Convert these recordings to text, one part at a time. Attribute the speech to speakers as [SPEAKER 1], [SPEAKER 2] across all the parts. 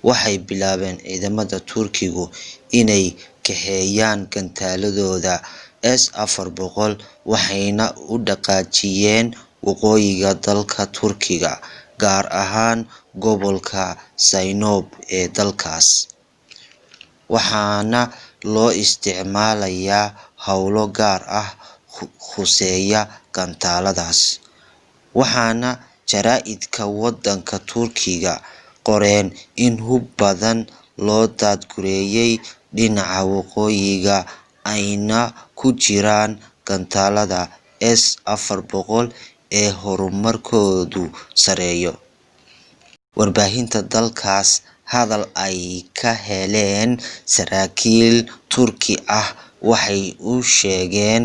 [SPEAKER 1] waxay bilaabeen ciidamada Turkigu inay kaxeeyaan gantaaladooda S-400 waxayna u dhaqaajiyeen waqooyiga dalka Turkiga, gaar ahaan gobolka Sinop ee dalkaas, waxaana loo isticmaalayaa hawlo gaar ah khuseeya gantaaladaas. Waxaana jaraa'idka waddanka Turkiga qoreen in hub badan loo daadgureeyay dhinaca waqooyiga ayna ku jiraan gantaalada S-400 ee horumarkoodu sareeyo. Warbaahinta dalkaas hadal ay ka heleen saraakiil Turki ah waxay u sheegeen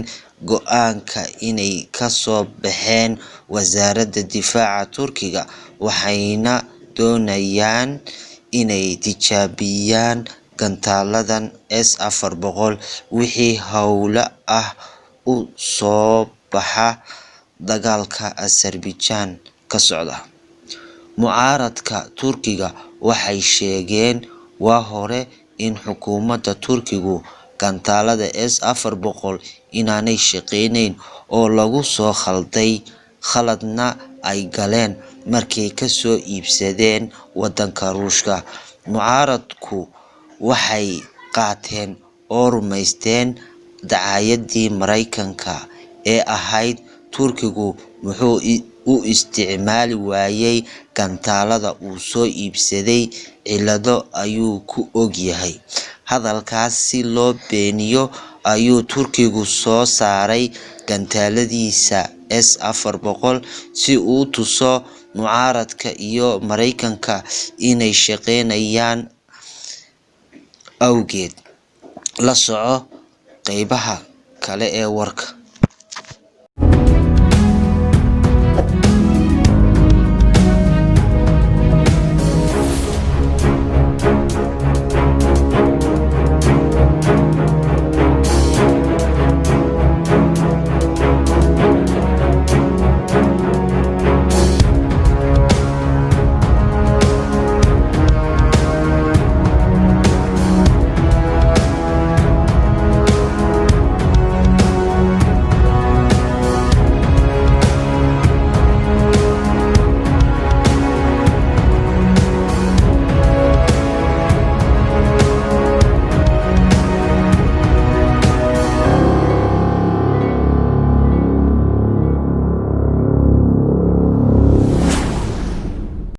[SPEAKER 1] go'aanka inay ka soo baxeen wasaaradda difaaca Turkiga, waxayna doonayaan inay tijaabiyaan gantaaladan S-400 wixii hawlo ah u soo baxa dagaalka Azerbaijan ka socda. Mucaaradka Turkiga waxay sheegeen waa hore in xukuumadda Turkigu gantaalada S-400 inaanay shaqaynayn oo lagu soo khalday, khaladna ay galeen markay ka soo iibsadeen waddanka Ruushka. Mucaaradku waxay qaateen oo rumaysteen dacaayadii Mareykanka ee ahayd Turkigu muxuu u isticmaali waayay gantaalada uu soo iibsaday, cillado ayuu ku og yahay. Hadalkaas si loo beeniyo ayuu Turkigu soo saaray gantaaladiisa S-400 si uu u tuso mucaaradka iyo Mareykanka inay shaqaynayaan awgeed. La soco qaybaha kale ee warka.